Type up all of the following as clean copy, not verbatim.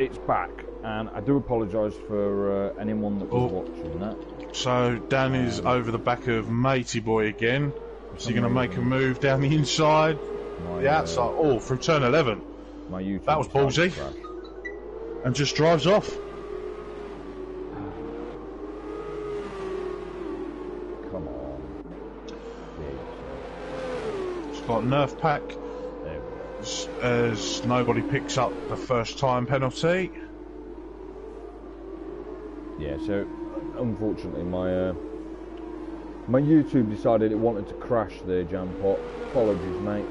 it's back, and I do apologise for anyone that was watching that. So Dan is over the back of Matey Boy again. Is he going to make a move down the inside? The outside. Oh, through turn 11. My YouTube that was ballsy. And just drives off. Come on. It's got Nerf pack. As nobody picks up the first time penalty. Yeah, so unfortunately my YouTube decided it wanted to crash the jam pot. Apologies, mate.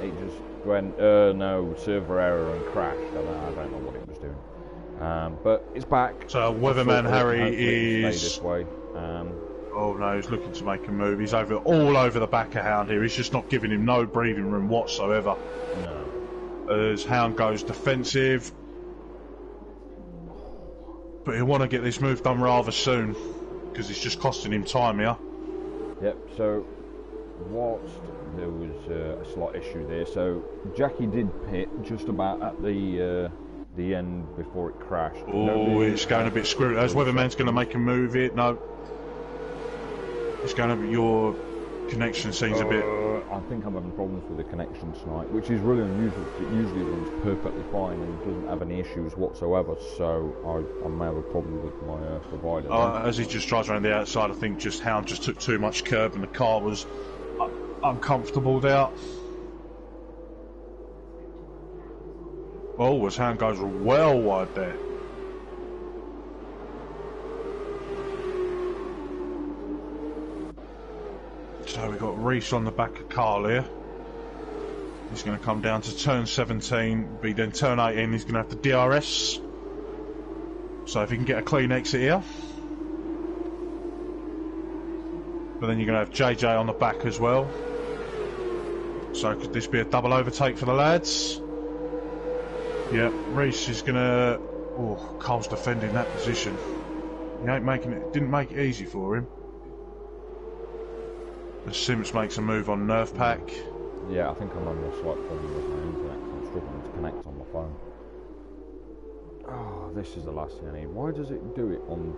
It just went no, server error, and crashed. I don't know what it was doing. But it's back. So Weatherman Harry is this way. Oh no, he's looking to make a move. He's all over the back of Hound here. He's just not giving him no breathing room whatsoever. No. As Hound goes defensive. But he'll want to get this move done rather soon, because it's just costing him time here. Yep, so whilst there was a slight issue there, so Jackie did pit just about at the end before it crashed. Oh, it's going a bit squirrely. As Weatherman's going to make a move here. No. It's going to be your connection seems a bit... I think I'm having problems with the connection tonight, which is really unusual. It usually runs perfectly fine and doesn't have any issues whatsoever, so I may have a problem with my provider. As he just drives around the outside, I think just Hound just took too much curb and the car was uncomfortable there. Oh, as Hound goes well wide there. So we've got Reese on the back of Carl here. He's going to come down to turn 17, be then turn 18, he's going to have the DRS. So if he can get a clean exit here. But then you're going to have JJ on the back as well. So could this be a double overtake for the lads? Yep, Reese is going to... Oh, Carl's defending that position. He ain't making it, didn't make it easy for him. As Sims makes a move on Nerf pack. Yeah, I think I'm having a slight problem with my internet. I'm struggling to connect on my phone. Oh, this is the last thing I need. Why does it do it on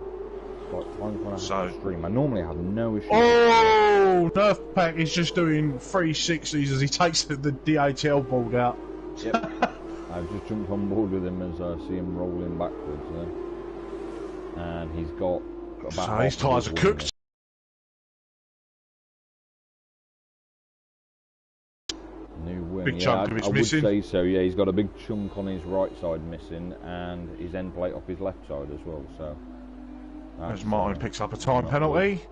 times when I have to stream? I normally have no issue. Oh, Nerf pack is just doing 360s as he takes the DHL board out. Yep. I've just jumped on board with him as I see him rolling backwards there. And he's got about... So his tyres are cooked. Big chunk of it's missing. I would say so, yeah. He's got a big chunk on his right side missing and his end plate off his left side as well. So as Martin picks up a time penalty,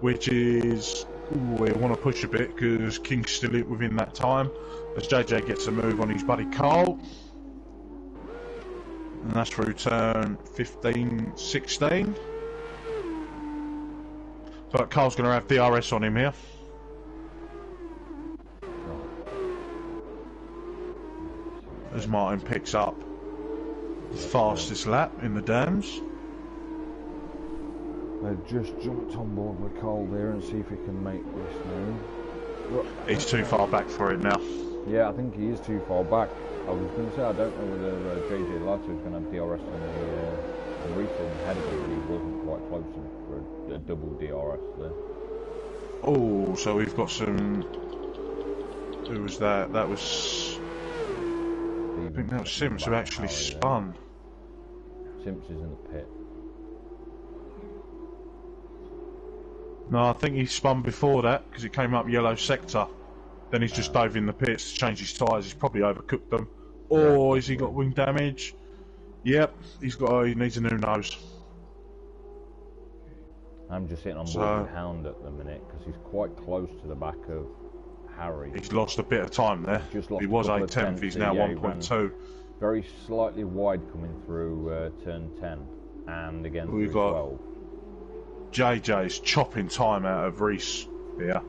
which is... Ooh, we want to push a bit because King's still within that time. As JJ gets a move on his buddy Carl. And that's through turn 15, 16. But Carl's going to have DRS on him here. As Martin picks up the fastest lap in the dams. They've just jumped on board with Cole there and see if he can make this move. He's too far back for it now. Yeah, I think he is too far back. I was going to say, I don't know whether JJ Lato is going to have DRS on the recent head of it, but he wasn't quite close enough for a double DRS there. Oh, so we've got some... Who was that? That was... I think that was Sims who actually spun. Sims is in the pit. No, I think he spun before that because it came up yellow sector. Then he's just dove in the pits to change his tyres. He's probably overcooked them. Or has he got wing damage? Yep, he needs a new nose. I'm just sitting on board with Hound at the minute because he's quite close to the back of Harry. He's lost a bit of time there. He was 8/10, he's now 1.2. Very slightly wide coming through turn 10 and again we've through got 12. JJ's chopping time out of Reese here.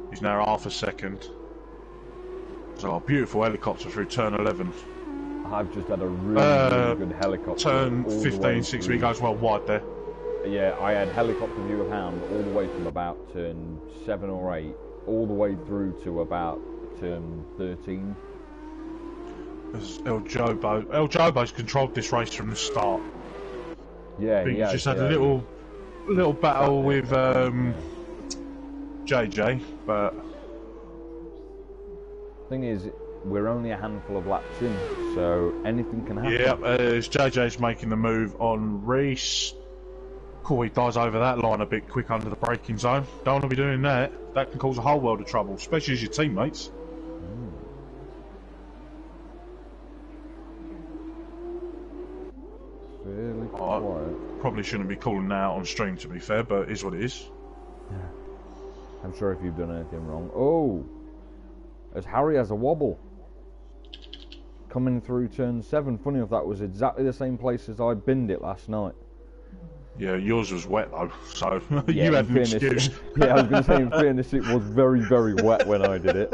He's now half a second. So a beautiful helicopter through turn 11. I've just had a really good helicopter. Turn 15, 16, he goes well wide there. Yeah, I had helicopter view of Hound all the way from about turn 7 or 8, all the way through to about turn 13. as El Jobo. El Jobo's controlled this race from the start. Yeah, He yeah. just had a little battle with JJ, but thing is, we're only a handful of laps in, so anything can happen. yeah, as JJ's making the move on Reese. Cool, he dies over that line a bit quick under the braking zone. Don't want to be doing that. That can cause a whole world of trouble, especially as your teammates. Fairly quiet. Probably shouldn't be calling that out on stream, to be fair, but it is what it is. I'm sure if you've done anything wrong. Oh, as Harry has a wobble coming through turn 7. Funny enough, that was exactly the same place as I binned it last night. Yeah, yours was wet though, so Yeah, you had an fairness, excuse. Yeah, I was going to say, in fairness, it was very, very wet when I did it.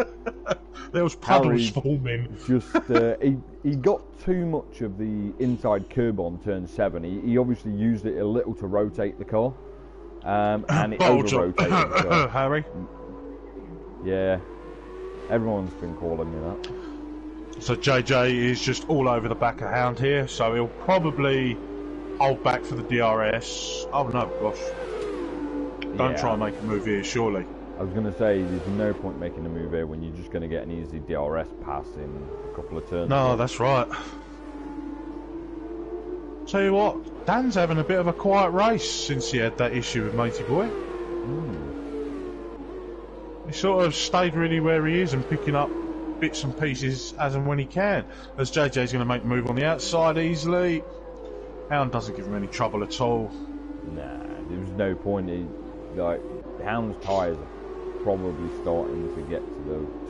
There was puddles Harry forming. Just he got too much of the inside curb on turn 7. He obviously used it a little to rotate the car, and it over-rotated the car. Harry? Yeah, everyone's been calling me that. So JJ is just all over the back of Hound here, so he'll probably hold back for the DRS. Oh no, gosh. Don't try and make a move here, surely. I was going to say, there's no point making a move here when you're just going to get an easy DRS pass in a couple of turns. No, that's right. Tell you what, Dan's having a bit of a quiet race since he had that issue with Matey Boy. He sort of stayed really where he is and picking up bits and pieces as and when he can. As JJ's going to make a move on the outside easily. Hound doesn't give him any trouble at all. Nah, there was no point. Hound's tyres are probably starting to get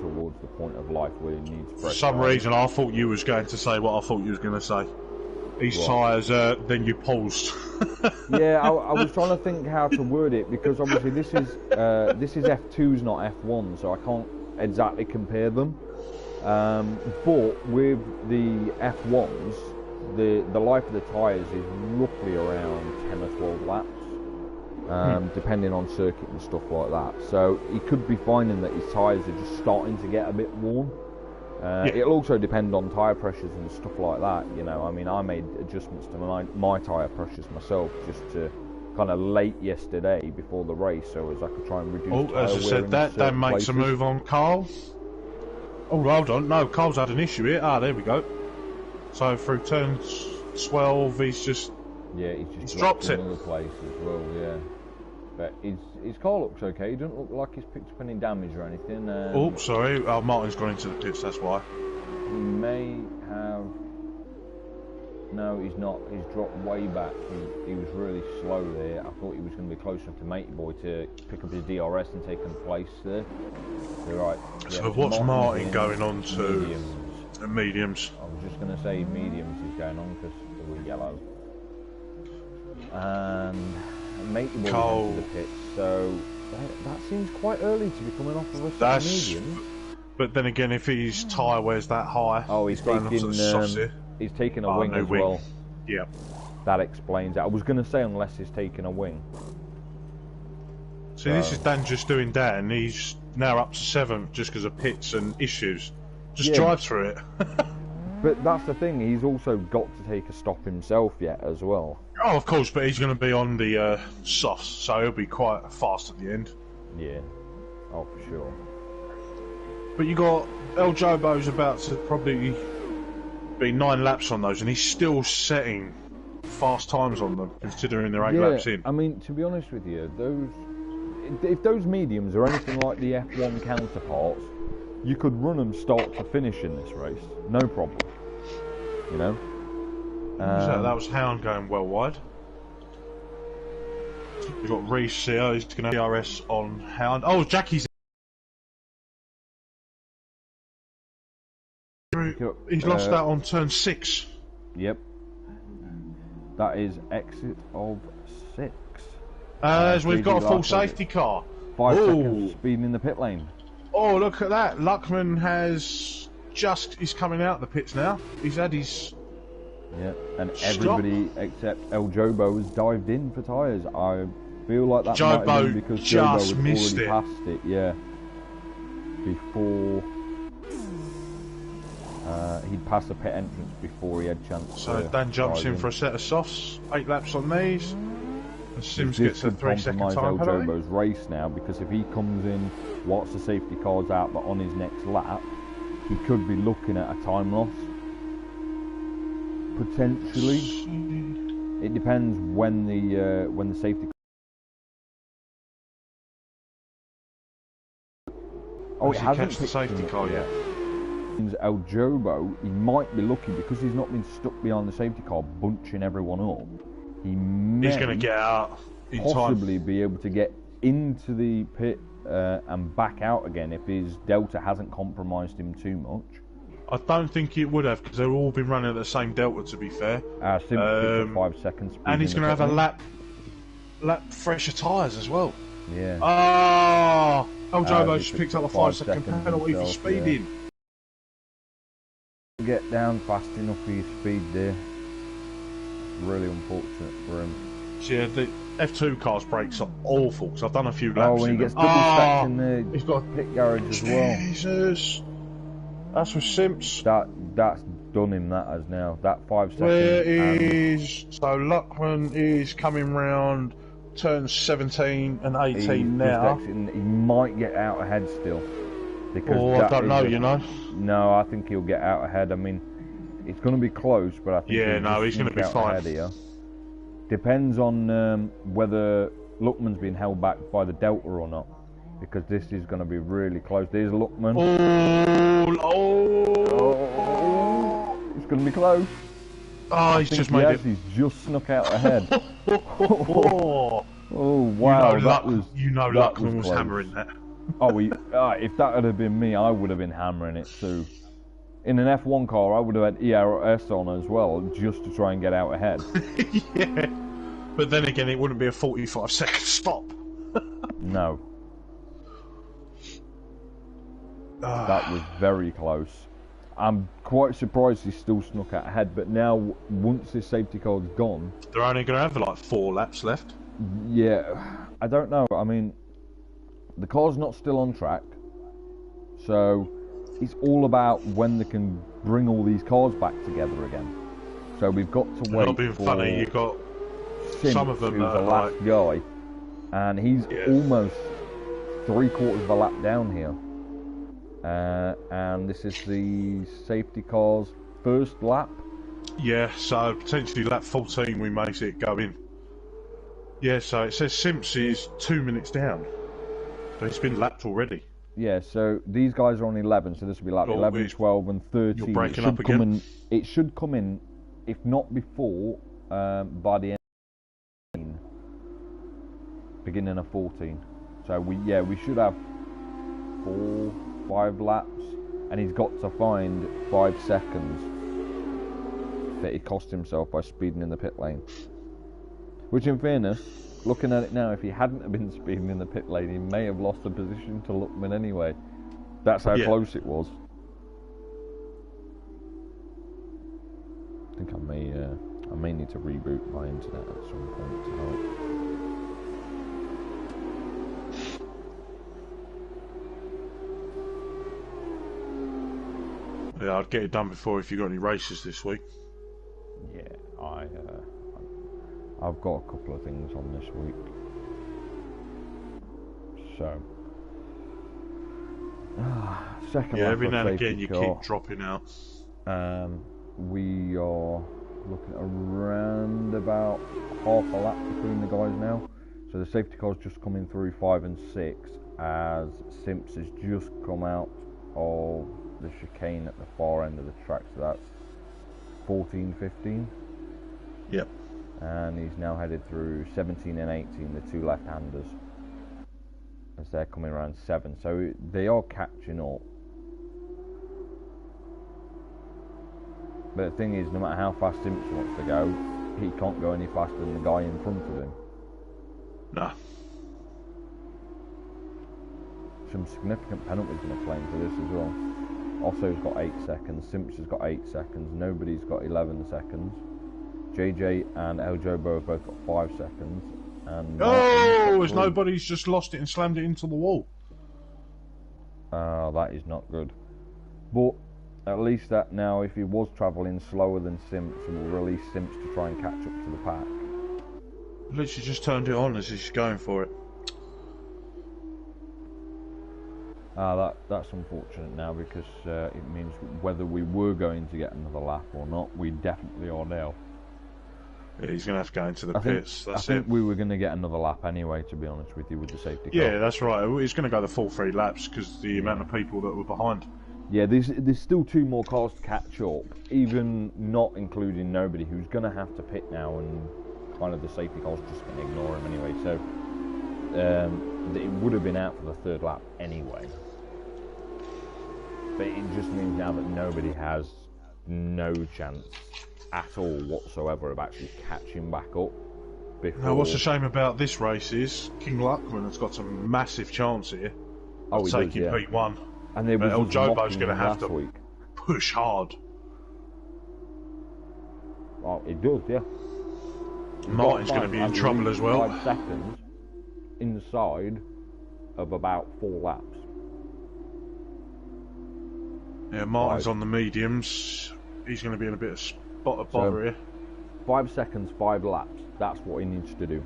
towards the point of life where he needs fresh. For some reason, I thought you was going to say what I thought you was going to say. These tyres, then you paused. Yeah, I was trying to think how to word it, because obviously this is F2s, not F1, so I can't exactly compare them. But with the F1s, the life of the tyres is roughly around 10 or 12 laps, depending on circuit and stuff like that. So he could be finding that his tyres are just starting to get a bit worn. It'll also depend on tyre pressures and stuff like that. You know, I mean, I made adjustments to my tyre pressures myself just to kind of late yesterday before the race, so as I could try and reduce tyre wear. As I said, that makes a move on Carl. Oh, hold on. No, Carl's had an issue here. Ah, there we go. So through turn 12, he's just... Yeah, he's dropped it. In another place as well, yeah. But his car looks okay. He doesn't look like he's picked up any damage or anything. Oh, sorry. Martin's gone into the pits, that's why. He may have... No, he's not. He's dropped way back. He was really slow there. I thought he was going to be close enough to Matey Boy to pick up his DRS and take him place there. You're right. Yeah, so what's Martin going on to? Mediums. Mediums. I was just going to say mediums is going on because they were yellow. And Matey Boy went into the pits, so that seems quite early to be coming off of a medium. But then again, if his tyre wears that high, he's taking a wing as wing. well. Yeah. That explains it. I was going to say unless he's taking a wing. See, this is Dan just doing Dan. He's now up to 7th just because of pits and issues. Just drive through it. But that's the thing, he's also got to take a stop himself yet as well. Oh, of course, but he's going to be on the softs, so he'll be quite fast at the end. Yeah. Oh, for sure. But you got El Jobo's about to probably be 9 laps on those, and he's still setting fast times on them, considering they're 8 laps in. I mean, to be honest with you, if those mediums are anything like the F1 counterparts, you could run them start to finish in this race, no problem. You know. So that was Hound going well wide. You've got Reese here. He's going to DRS on Hound. Oh, Jackie's. He's lost that on turn 6. Yep. That is exit of 6. As we've got a full safety car. 5 seconds speeding in the pit lane. Oh, look at that. Luckman he's coming out the pits now. He's had his... Yeah, and everybody except El Jobo has dived in for tyres. I feel like that might have been because Jobo had already passed it, yeah. Before... He'd passed the pit entrance before he had a chance. So Dan jumps in for a set of softs, 8 laps on these, and Sims gets a 3-second time penalty. Jobo's race now, because if he comes in whilst the safety car's out but on his next lap, he could be looking at a time loss. Potentially. It depends when the safety. Oh, it hasn't catch the safety car yet. El Jobo, he might be lucky because he's not been stuck behind the safety car bunching everyone up. He's going to get out in possibly time. be able to get into the pit and back out again if his delta hasn't compromised him too much. I don't think it would have, because they've all been running at the same delta, to be fair. Simply 5 seconds. And he's going to have a lap fresher tyres as well. Yeah. Oh, El Jobo just picked up a 5-second penalty for speeding. Yeah. Get down fast enough for your speed there. Really unfortunate for him. Yeah, the F2 car's brakes are awful, because I've done a few laps. Oh, when he gets double stacked in the he's got pit garage as well. Jesus. That's with Simps. That's done him, that has now. That 5 seconds. Where is... So Luckman is coming round, turns 17 and 18 now. He might get out ahead still. Because I don't know, you know. No, I think he'll get out ahead. I mean, it's going to be close, but I think he's going to be fine. Here. Depends on whether Luckman's been held back by the delta or not, because this is going to be really close. There's Luckman. It's going to be close. Oh, he's just made it. He's just snuck out ahead. Oh wow, Luckman was hammering that. If that had been me, I would have been hammering it too. In an F1 car, I would have had ERS on as well, just to try and get out ahead. Yeah, but then again, it wouldn't be a 45-second stop. No. That was very close. I'm quite surprised he still snuck out ahead, but now, once this safety car's gone... They're only going to have like 4 laps left. Yeah, I don't know. I mean, the car's not still on track, so it's all about when they can bring all these cars back together again. So we've got to wait. Not being funny, you got Simps, some of them who's the last guy, and he's almost 3/4 of a lap down here. And this is the safety car's first lap. Yeah, so potentially lap 14 we may see it go in. Yeah, so it says Simps is 2 minutes down. So he's been lapped already. Yeah, so these guys are on 11, so this will be lap 11, 12 and 13. You're breaking up again. It should come in, if not before, by the end, beginning of 14. So we should have 4-5 laps, and he's got to find 5 seconds that he cost himself by speeding in the pit lane. Which, in fairness, looking at it now, if he hadn't have been speeding in the pit lane, he may have lost the position to Luckman anyway. That's how close it was. I think I may need to reboot my internet at some point to help. Yeah, I'd get it done before if you got any races this week. Yeah, I've got a couple of things on this week. So, second lap every of now and safety again you car. keep dropping out. We are looking at around about half a lap between the guys now. So the safety car's just coming through 5 and 6 as Simps has just come out of the chicane at the far end of the track. So that's 14, 15. Yep. And he's now headed through 17 and 18, the 2 left-handers, as they're coming around 7. So they are catching up. But the thing is, no matter how fast Simps wants to go, he can't go any faster than the guy in front of him. No. Some significant penalties going to play into this as well. Osso's got 8 seconds, Simps has got 8 seconds, nobody's got 11 seconds. JJ and El Jobo have both got 5 seconds. And nobody's just lost it and slammed it into the wall. That is not good. But At least that now, if he was travelling slower than Simps, it will release Simps to try and catch up to the pack. Literally just turned it on as he's going for it. That's unfortunate now, because it means whether we were going to get another lap or not, we definitely are now. Yeah, he's going to have to go into the pits. I think we were going to get another lap anyway, to be honest with you, with the safety car. Yeah, that's right. He's going to go the full 3 laps because the amount of people that were behind. Yeah, there's still 2 more cars to catch up, even not including nobody, who's going to have to pit now, and kind of the safety car's just going to ignore him anyway. So it would have been out for the 3rd lap anyway. But it just means now that nobody has no chance at all whatsoever of actually catching back up. Now, what's a shame about this race is King Luckman has got some massive chance here of taking P1. And there was El Jobo's going to have to week. push hard. Well, it does, yeah. Martin's going to be in trouble as well. 5 seconds inside of about 4 laps. Yeah, Martin's on the mediums. He's going to be in a bit of spot of bother here. 5 seconds, 5 laps. That's what he needs to do.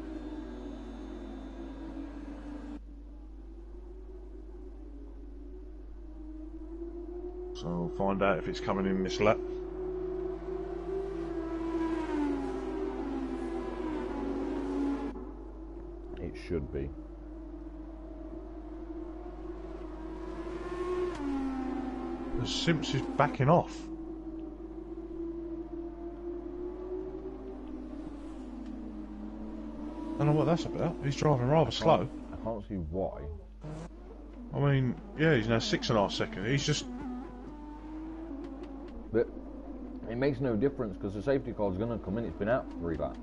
So we'll find out if it's coming in this lap. It should be. The Simps is backing off. I don't know what that's about. He's driving rather slow. I can't see why. I mean, yeah, he's now 6.5 seconds. He's just... But it makes no difference, because the safety car's going to come in. It's been out for 3 laps.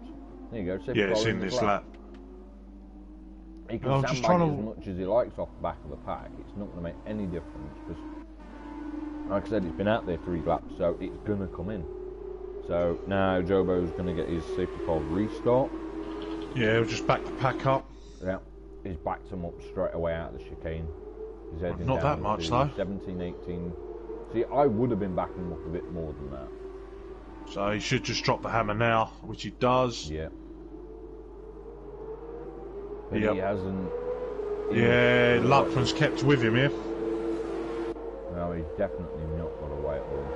There you go. Safety car it's in this lap. He can sandbag as much as he likes off the back of the pack. It's not going to make any difference, because, like I said, it's been out there 3 laps, so it's going to come in. So now Jobo's going to get his safety car restart. Yeah, he'll just back the pack up. Yeah, he's backed him up straight away out of the chicane. He's heading not down that much to though. 17, 18. See, I would have been backing him up a bit more than that. So he should just drop the hammer now, which he does. Yeah. But he hasn't... Yeah, Luckman's kept with him here. No, he's definitely not got away at all.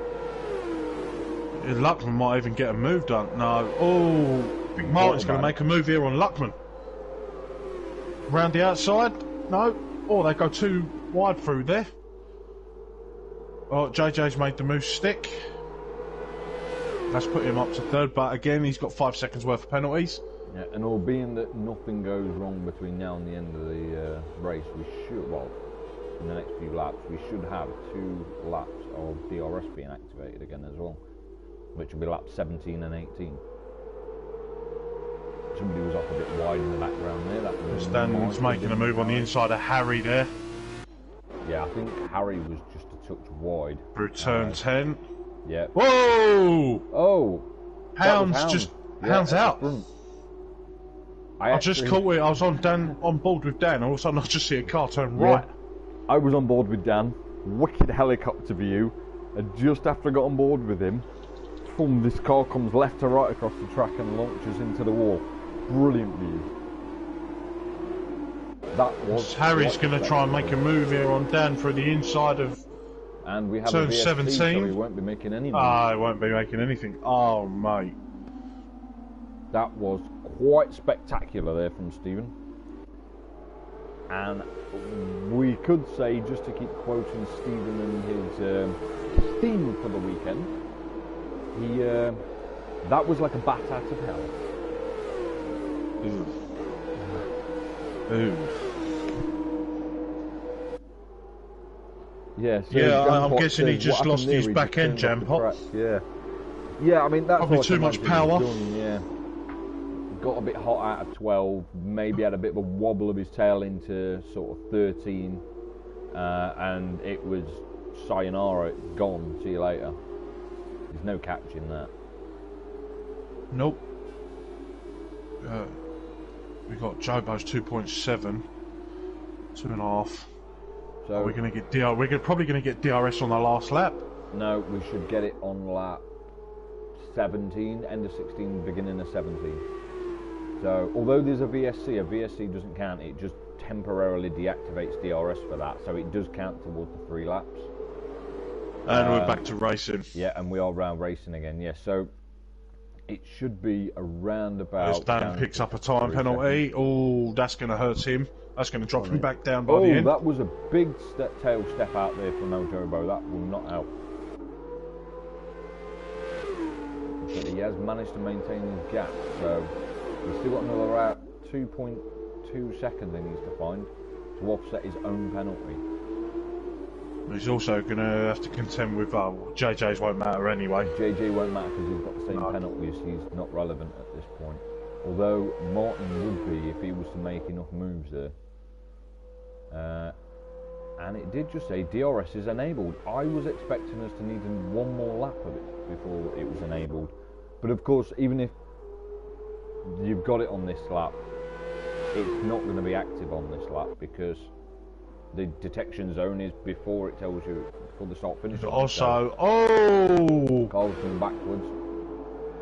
Yeah, Luckman might even get a move done. No. Oh, I think Martin's going to make a move here on Luckman. Round the outside. No. Oh, they go too wide through there. Oh, JJ's made the move stick. That's put him up to 3rd, but again, he's got 5 seconds worth of penalties. Yeah, and all being that nothing goes wrong between now and the end of the race, we should, well, in the next few laps, we should have 2 laps of DRS being activated again as well, which will be laps 17 and 18. Somebody was off a bit wide in the background there. That was Stanley's making a move on the inside of Harry there. Yeah, I think Harry was just a touch wide. Through turn 10. Yeah. Whoa! Oh! Hound's just... Hound's out. I just caught it. I was on board with Dan. All of a sudden, I just see a car turn right. I was on board with Dan. Wicked helicopter view. And just after I got on board with him, boom, this car comes left to right across the track and launches into the wall. Brilliant view. That was... Harry's going to try and make a move here on Dan through the inside of and we have turn a VSP, 17. So he won't be making any moves. Ah, he won't be making anything. Oh, mate. That was quite spectacular there from Stephen. And we could say, just to keep quoting Stephen and his theme for the weekend, that was like a bat out of hell. Ooh. Ooh. Yeah, so yeah, I'm guessing he just lost his back end jam pot. Yeah. Yeah, I mean, that's probably too much power. Done, yeah. Got a bit hot out of 12, maybe had a bit of a wobble of his tail into sort of 13, and it was sayonara, gone, see you later. There's no catching that. Nope. We got Jobo's 2.7, 2.5. So we're going to get we're probably going to get DRS on the last lap. No, we should get it on lap 17, end of 16, beginning of 17. So, although there's a VSC doesn't count, it just temporarily deactivates DRS for that, so it does count towards the 3 laps. And we're back to racing. Yeah, and we are round racing again, yeah, so it should be around about... As Dan picks up a time penalty, oh, that's going to hurt him. That's going to drop him back down by the end. Oh, that was a big tail step out there from El Jobo, that will not help. But he has managed to maintain his gap, so he's still got another about 2.2 seconds he needs to find to offset his own penalty. He's also going to have to contend with JJ's won't matter anyway. JJ won't matter because he's got the same penalties, he's not relevant at this point. Although Martin would be if he was to make enough moves there. And it did just say DRS is enabled. I was expecting us to need one more lap of it before it was enabled. But of course, even if you've got it on this lap, it's not going to be active on this lap because the detection zone is before it tells you, before the start finish. Also, oh! Carl's going backwards.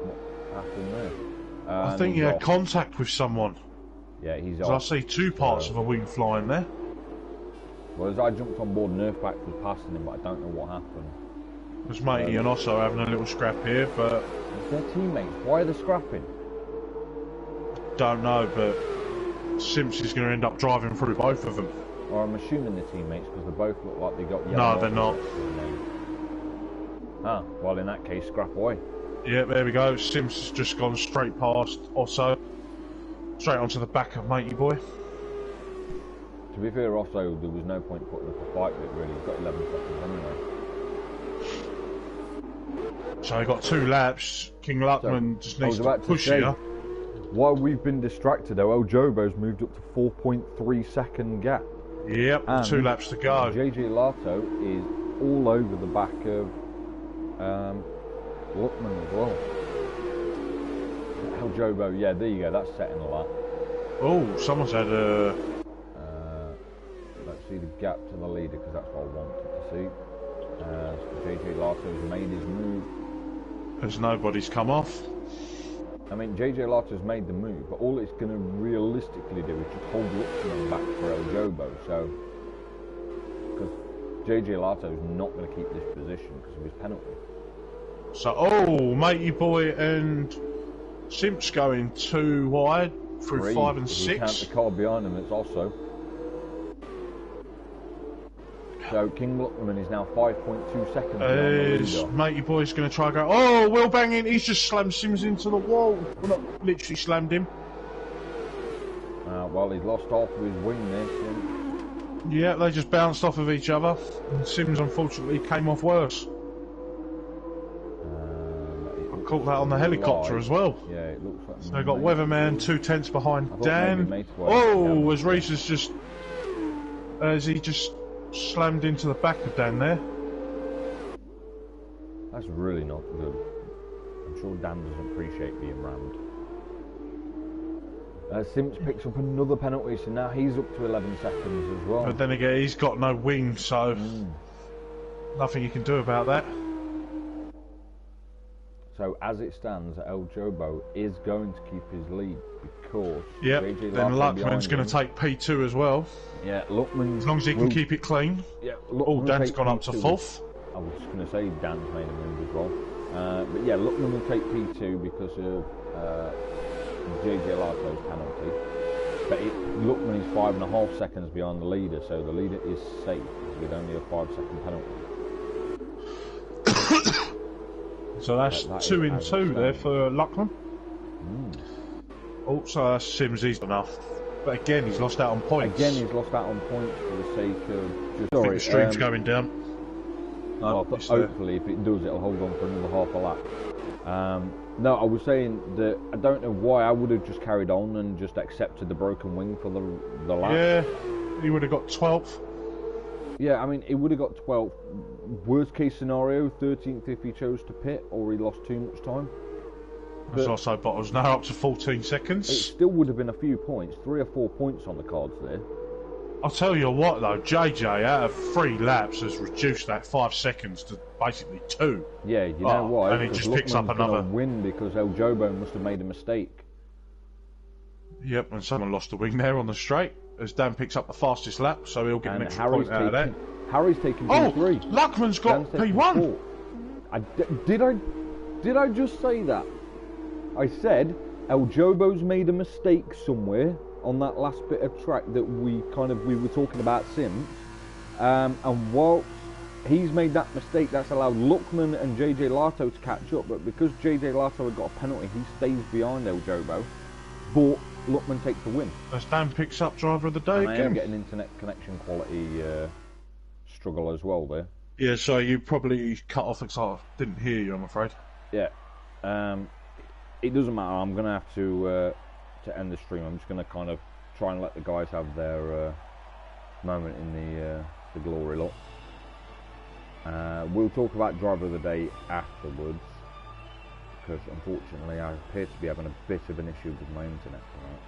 What happened there? I think he had contact with someone. Yeah, he's off. I see 2 parts of a wing flying there. Well, as I jumped on board, Nerfback was passing him, but I don't know what happened. There's Matey and Osso having a little scrap here, but... They're teammates. Why are they scrapping? Don't know, but Simps is going to end up driving through both of them. Or I'm assuming they're teammates because they both look like they got yellow. No, they're not. Ah, well, in that case, scrap away. Yeah, there we go. Sims has just gone straight past Osso. Straight onto the back of Matey Boy. To be fair, Osso, there was no point putting up a fight with it, really. He's got 11 seconds anyway. So he got 2 laps. King Luckman just needs to push here. While we've been distracted, though, El Jobo's moved up to 4.3 second gap. Yep, and 2 laps to go. JJ Lato is all over the back of Luckman as well. El Jobo, yeah, there you go, that's setting a lap. Oh, someone's had a... let's see the gap to the leader, because that's what I wanted to see. So JJ Lato's made his move. As nobody's come off. I mean, JJ Lato's made the move, but all it's going to realistically do is just hold Luckman back for El Jobo, so... Because JJ Lato's not going to keep this position because of his penalty. So, oh, Matey Boy and Simps going 2 wide through 5 and 6. Count the car behind him, it's also. So King Luckman is now 5.2 seconds behind the leader. Matey Boy's going to try and go. Oh, wheel banging! He's just slammed Sims into the wall. Well, not literally slammed him. Well, he's lost half of his wing there. Sims. Yeah, they just bounced off of each other. And Sims unfortunately came off worse. I caught that on the helicopter as well. Yeah, it looks like. So they got Weatherman 2 tenths behind Dan. Oh, as Reese has just, as he just slammed into the back of Dan there. That's really not good. I'm sure Dan doesn't appreciate being rammed. Simps picks up another penalty, so now he's up to 11 seconds as well. But then again, he's got no wing, so nothing you can do about that. So as it stands, El Jobo is going to keep his lead because then Luckman's going to take P2 as well. Yeah, Luckman. As long as he can keep it clean. Yeah, oh, Dan's gone up to 4th. I was just going to say Dan's made a move as well. But yeah, Luckman will take P2 because of JJ Lato's penalty. But Luckman is 5.5 seconds behind the leader, so the leader is safe with only a 5-second penalty. So that's 2 in 2 there for Luckman. Also, Sims, he's enough. But again, he's lost out on points. Again, he's lost out on points for the sake of just... I think the stream's going down. No, well, hopefully, if it does, it'll hold on for another half a lap. No, I was saying that I don't know why I would have just carried on and just accepted the broken wing for the lap. Yeah, he would have got 12th. Yeah, I mean, he would have got 12th. Worst case scenario, 13th if he chose to pit or he lost too much time. That's also Bottles now up to 14 seconds. It still would have been a few points, 3 or 4 points on the cards there. I'll tell you what though, JJ out of 3 laps has reduced that 5 seconds to basically 2. Yeah, you know why? And he just picks up Luckman's another. gonna win because El Jobo must have made a mistake. Yep, and someone lost the wing there on the straight as Dan picks up the fastest lap, so he'll get an extra point out of that. Harry's taking Oh, P3. Luckman's got P1. Did I just say that? I said El Jobo's made a mistake somewhere on that last bit of track that we were talking about Sims, and whilst he's made that mistake, that's allowed Luckman and JJ Lato to catch up, but because JJ Lato had got a penalty, he stays behind El Jobo, but Luckman takes the win. As Dan picks up driver of the day and again. I am getting internet connection quality struggle as well there. Yeah, so you probably cut off because I didn't hear you, I'm afraid. Yeah, it doesn't matter. I'm going to have to end the stream. I'm just going to kind of try and let the guys have their moment in the glory lot. We'll talk about driver of the day afterwards, because unfortunately I appear to be having a bit of an issue with my internet tonight.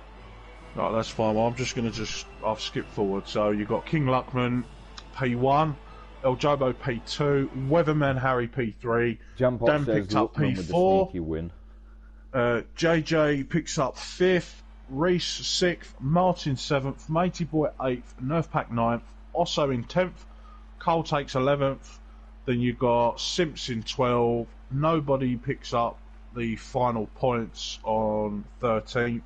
Right, that's fine. Well, I'm just going to I've skipped forward. So you've got King Luckman P1, El Jobo P2, Weatherman Harry P3, Dan picked up P4, win. JJ picks up 5th, Reese 6th, Martin 7th, Matey Boy 8th, Nerfpack 9th, Osso in 10th, Cole takes 11th, then you've got Simpson 12, nobody picks up the final points on 13th,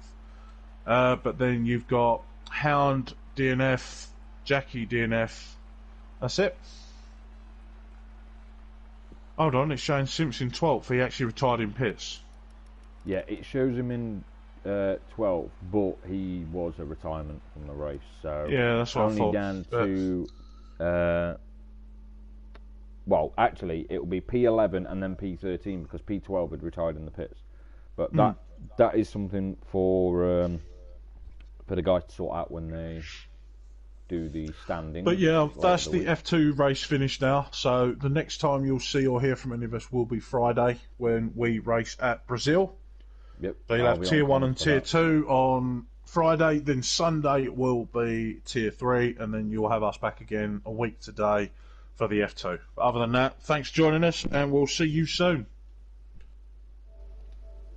but then you've got Hound DNF, Jackie DNF, that's it. Hold on, it's showing Simpson 12th, he actually retired in pits. Yeah, it shows him in 12th, but he was a retirement from the race, so yeah, that's what I thought. Down to well, actually, it will be P11 and then P13 because P12 had retired in the pits. But that is something for the guys to sort out when they do the standing. But yeah, that's the F2 race finished now. So the next time you'll see or hear from any of us will be Friday when we race at Brazil. Yep. So you'll have Tier 1 and Tier 2 on Friday. Then Sunday will be Tier 3, and then you'll have us back again a week today for the F2. But other than that, thanks for joining us, and we'll see you soon.